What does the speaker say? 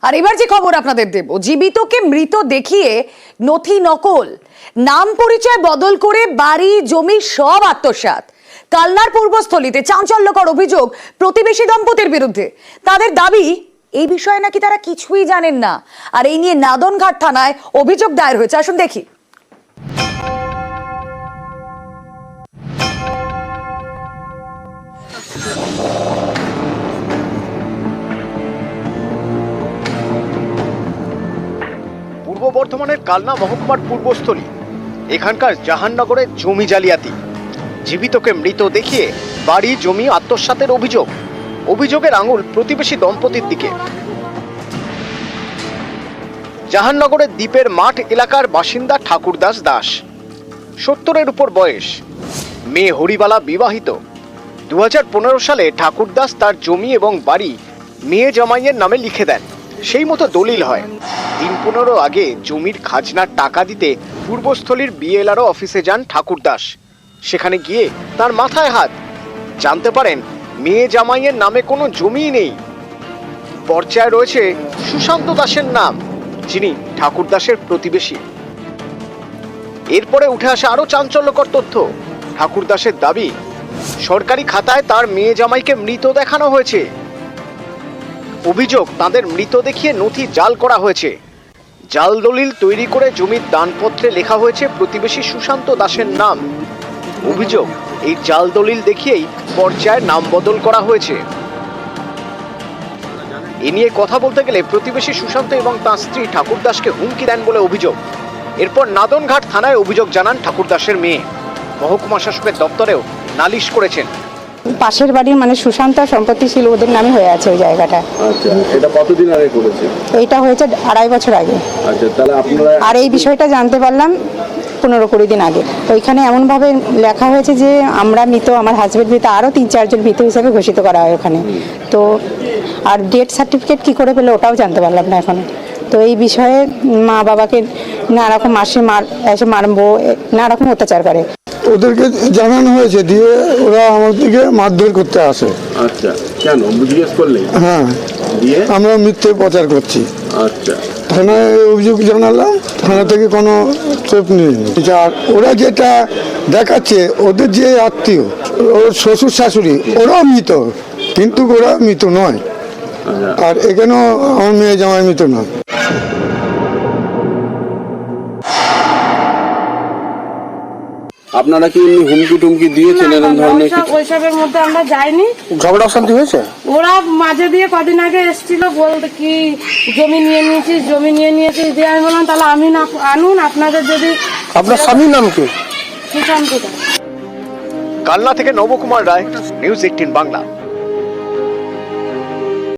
আর এবার যে খবর আপনাদের দেব, জীবিতকে মৃত দেখিয়ে নথি নকল, নাম পরিচয় বদল করে বাড়ি জমি সব আত্মসাৎ। কালনার পূর্বস্থলীতে চাঞ্চল্যকর অভিযোগ প্রতিবেশী দম্পতির বিরুদ্ধে। তাদের দাবি এই বিষয়ে নাকি তারা কিছুই জানেন না, আর এই নিয়ে নাদনঘাট থানায় অভিযোগ দায়ের হয়েছে। আসুন দেখি। পূর্ব বর্ধমানের কালনা মহকুমার পূর্বস্থলী, এখানকার জাহাননগরের জমি জালিয়াতি। জীবিতকে মৃত দেখিয়ে বাড়ি জমি আত্মসাতের অভিযোগের আঙুল প্রতিবেশী দম্পতির দিকে। জাহাননগরের দ্বীপের মাঠ এলাকার বাসিন্দা ঠাকুরদাস দাস, 70-এর উপর বয়স, মেয়ে হরিবালা বিবাহিত। 2015 সালে ঠাকুরদাস তার জমি এবং বাড়ি মেয়ে জামাইয়ের নামে লিখে দেন। সেই মতো দলিল হয়। 15 আগে জমির খাজনার টাকা দিতে পূর্বস্থলীর বিএলআরও অফিসে যান ঠাকুরদাস। সেখানে গিয়ে তার মাথায় হাত, জানতে পারেন মেয়ে জামাইয়ের নামে কোনো জমিই নেই। পর্চায় রয়েছে সুশান্ত দাসের নাম, যিনি ঠাকুরদাসের প্রতিবেশী। এরপরে উঠে আসে আরো চাঞ্চল্যকর তথ্য। ঠাকুরদাসের দাবি, সরকারি খাতায় তার মেয়ে জামাইকে মৃত দেখানো হয়েছে। অভিযোগ, তাদের মৃত দেখিয়ে নথি জাল করা হয়েছে। জাল দলিল তৈরি করে জমির দানপত্রে লেখা হয়েছে প্রতিবেশী সুশান্ত দাসের নাম। অভিযোগ, এই জাল দলিল দেখিয়েই পর্যায়ের নাম বদল করা হয়েছে। এ নিয়ে কথা বলতে গেলে প্রতিবেশী সুশান্ত এবং তাঁর স্ত্রী ঠাকুরদাসকে হুমকি দেন বলে অভিযোগ। এরপর নাদনঘাট থানায় অভিযোগ জানান ঠাকুরদাসের মেয়ে। মহকুমা শাসকের দপ্তরেও নালিশ করেছেন। পাশের বাড়ির মানে সুশান্ত সম্পত্তি ছিল, ওদের নামে হয়ে আছে ওই জায়গাটা। আচ্ছা, এটা কতদিন আগে করেছে? এইটা হয়েছে 2.5 বছর আগে। আচ্ছা, তাহলে আপনারা আর এই বিষয়টা জানতে পারলাম 15-20 দিন আগে। তো এখানে এমনভাবে লেখা হয়েছে যে আমরা মৃত, আমার হাজবেন্ড মৃত, আরও 3-4 জন মৃত হিসাবে ঘোষিত করা হয় ওখানে। তো আর ডেথ সার্টিফিকেট কী করে পেলো ওটাও জানতে পারলাম না এখনো। তো এই বিষয়ে মা বাবাকে নানারকম এসে মারবো, নানারকম অত্যাচার করে। ওদেরকে জানানো হয়েছে, দিয়ে ওরা আমার দিকে মারধর করতে আসে। আচ্ছা, কেন জিজ্ঞেস করলে? হ্যাঁ, দিয়ে আমরা মিথ্যে প্রচার করছি। আচ্ছা, থানায় অভিযোগ জানালাম, থানা থেকে কোনো স্টেপ নেয়নি। আর ওরা যেটা দেখাচ্ছে, ওদের যে আত্মীয়, ওর শ্বশুর শাশুড়ি, ওরাও মৃত, কিন্তু ওরা মৃত নয়। আর এখানেও আমার মেয়ে জামাই মৃত নয়। আপনারা কি এমনি হুমকি টুমকি দিয়েছেন এরকম ধরনের কিছু? ওইসবের মধ্যে আমরা যাইনি। ঝগড়া অশান্তি হয়েছে? ওরা মাঝে দিয়ে কদিন আগে এসেছিল, বলতে কি জমি নিয়ে নিয়েছিস দিয়ে আমি বললাম তাহলে আমি না আনুন, আপনাদের যদি। আপনার স্বামীর নাম কি? সুশান্ত। কালনা থেকে নবকুমার রায়, নিউজ 18 বাংলা।